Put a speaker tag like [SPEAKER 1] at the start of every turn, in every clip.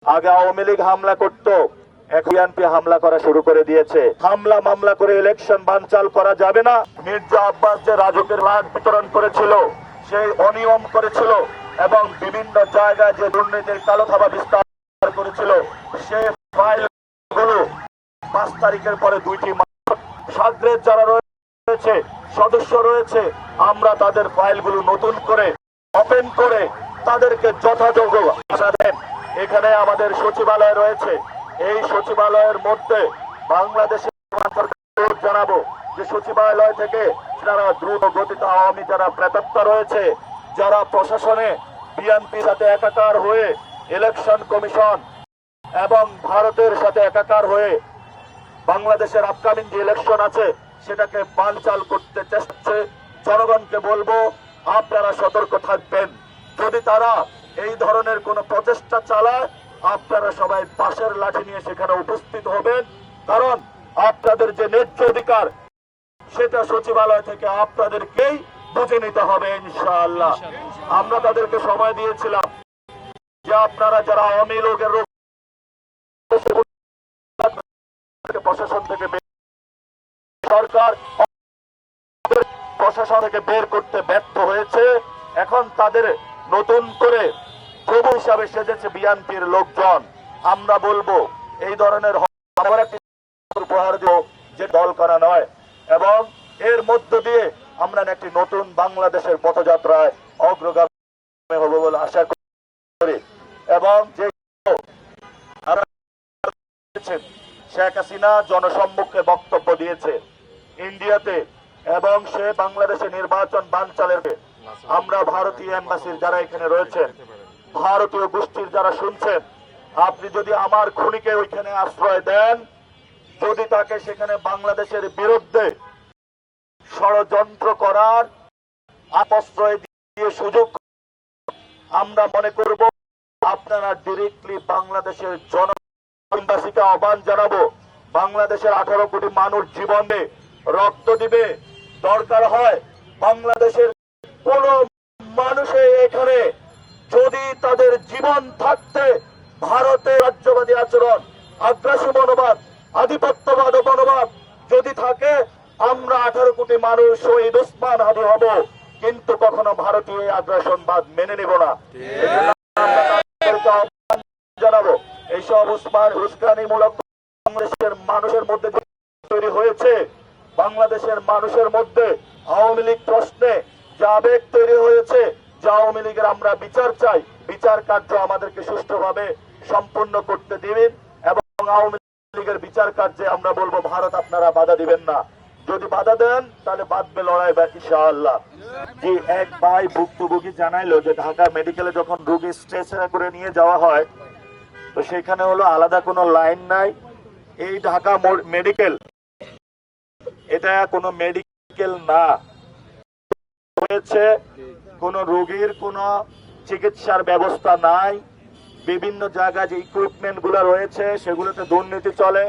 [SPEAKER 1] আগে আওয়ামী লীগ হামলা করত, এখন বিএনপি হামলা করা শুরু করে দিয়েছে। হামলা মামলা করে ইলেকশন বানচাল করা যাবে না। মির্জা আব্বাস যে রাজকের লাট বিতরণ করেছিল, সেই অনিয়ম করেছিল এবং বিভিন্ন জায়গায় যে দুর্নীতির কালো থাবা বিস্তার করেছিল, সেই ফাইলগুলো 5 তারিখের পরে 2টি সাগরের যারা রয়েছে, সদস্য রয়েছে, আমরা তাদের ফাইলগুলো নতুন করে ওপেন করে তাদেরকে যথাযোগ্য দেন। এখানে আমাদের সচিবালয় রয়েছে, এই সচিবালয়ের মধ্যে বাংলাদেশের জানাবো যে সচিবালয় থেকে যারা দ্রুত গতিতে আওয়ামী যারা প্রেতাত্মা রয়েছে, যারা প্রশাসনে বিএনপির সাথে একাকার হয়ে ইলেকশন কমিশন এবং ভারতের সাথে একাকার হয়ে বাংলাদেশের আপকামিং যে ইলেকশন আছে সেটাকে বানচাল করতে চেষ্টা, জনগণকে বলবো আপনারা সতর্ক থাকবেন। যদি তারা এই ধরনের কোন প্রচেষ্টা চালায়, আপনারা সবাই পাশের লাঠি নিয়ে সেখানে উপস্থিত হবেন, কারণ আপনাদের যে ন্যায্য অধিকার সেটা সচিবালয় থেকে আপনাদেরকেই বুঝে নিতে হবে ইনশাআল্লাহ। আমরা তাদেরকে সময় দিয়েছিলাম যে আপনারা যারা আওয়ামী লীগের প্রশাসন থেকে সরকার প্রশাসন থেকে বের করতে ব্যর্থ হয়েছে, এখন তাদের নতুন করে প্রভু হিসাবে সেজেছে বিএনপির লোকজন। আমরা বলবো এই ধরনের উপহার দিও যে দল করা নয়, এবং এর মধ্য দিয়ে আমরা একটি নতুন বাংলাদেশের পথযাত্রায় অগ্রগামী হব বলে আশা করি। এবং যে শেখ হাসিনা জনসম্মুখে বক্তব্য দিয়েছে ইন্ডিয়াতে, এবং সে বাংলাদেশে নির্বাচন বানচালের, আমরা ভারতীয় এম্বাসির যারা এখানে রয়েছেন, ভারতীয় গোষ্ঠীর যারা শুনছেন, আপনি যদি আমার খুনিকে ওইখানে আশ্রয় দেন, যদি তাকে সেখানে বাংলাদেশের বিরুদ্ধে ষড়যন্ত্র করার আশ্রয় দিয়ে সুযোগ, আমরা মনে করব আপনারা ডিরেক্টলি বাংলাদেশের এম্বাসিকে আহ্বান জানাবো, বাংলাদেশের 18 কোটি মানুষ জীবনে রক্ত দিবে, দরকার হয় বাংলাদেশের কোন মানুষে এখানে যদি তাদের জীবন থাকতে ভারতের রাজ্যবাদী আচরণ, আগ্রাসী মনোভাব, আধিপত্যবাদ ও মনোভাব যদি থাকে, আমরা 18 কোটি মানুষ শহীদ ওসমান হাদি হব, কিন্তু কখনো ভারতীয় আগ্রাসনবাদ মেনে নেব না। জানাবো এইসব উস্কানিমূলক বাংলাদেশের মানুষের মধ্যে তৈরি হয়েছে, বাংলাদেশের মানুষের মধ্যে আওয়ামী লীগ প্রশ্নে যে আবেগ তৈরি হয়েছে, যে আওয়ামী লীগের আমরা বিচার চাই, বিচার কার্য আমাদেরকে সুষ্ঠুভাবে সম্পন্ন করতে দিবেন, এবং আওয়ামী লীগের বিচার কার্যে আমরা বলবো ভারত আপনারা বাধা দিবেন না, যদি বাধা দেন তাহলে বাঁধবে লড়াই ইনশাআল্লাহ। যে এক ভাই ভুক্তভোগী জানাইলো যে ঢাকা মেডিকেলে যখন রোগী স্ট্রেচারে করে নিয়ে যাওয়া হয়, তো সেখানে হলো আলাদা কোনো লাইন নাই। এই ঢাকা মেডিকেল এটা কোনো মেডিকেল না, হয়েছে কোন রোগীর কোনো চিকিৎসার ব্যবস্থা নাই, বিভিন্ন জায়গায় যে ইকুইপমেন্ট গুলা রয়েছে সেগুলোতে দুর্নীতি চলে।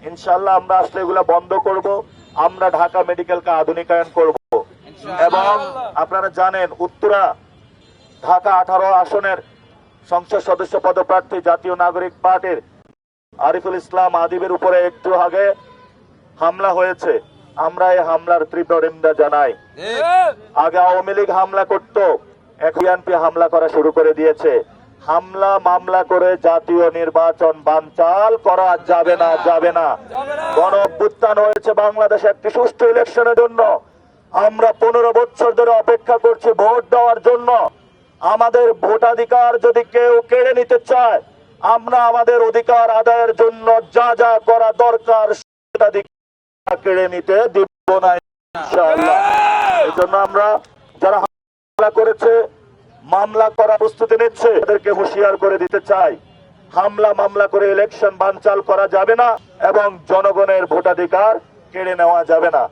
[SPEAKER 1] ইনশাল্লাহ আমরা আসলে এগুলা বন্ধ করব, আমরা ঢাকা মেডিকেলকে আধুনিকায়ন করব। এবং আপনারা জানেন উত্তরা ঢাকা 18 আসনের সংসদ সদস্য পদপ্রার্থী জাতীয় নাগরিক পার্টির আরিফুল ইসলাম আদিবের উপরে একটু আগে হামলা হয়েছে, আমরা এই হামলার তীব্র নিন্দা জানাই। আগে আওয়ামী লীগ হামলা করত, এখন বিএনপি হামলা করা শুরু করে দিয়েছে। হামলা মামলা করে জাতীয় নির্বাচন বানচাল করা যাবে না, যাবে না। গণ অভ্যুত্থান হয়েছে বাংলাদেশে একটি সুষ্ঠু ইলেকশনের জন্য, আমরা 15 বছর ধরে অপেক্ষা করছি ভোট দেওয়ার জন্য। আমাদের ভোটাধিকার যদি কেউ কেড়ে নিতে চায়, আমরা আমাদের অধিকার আদায়ের জন্য যা যা করা দরকার সেটা কেড়ে নিতে দিব না ইনশাআল্লাহ। এই জন্য আমরা যারা হামলা করেছে, মামলা করা প্রস্তুতি নিচ্ছে, তাদেরকে হুঁশিয়ার করে দিতে চাই, হামলা মামলা করে ইলেকশন বানচাল করা যাবে না এবং জনগণের ভোটাধিকার কেড়ে নেওয়া যাবে না।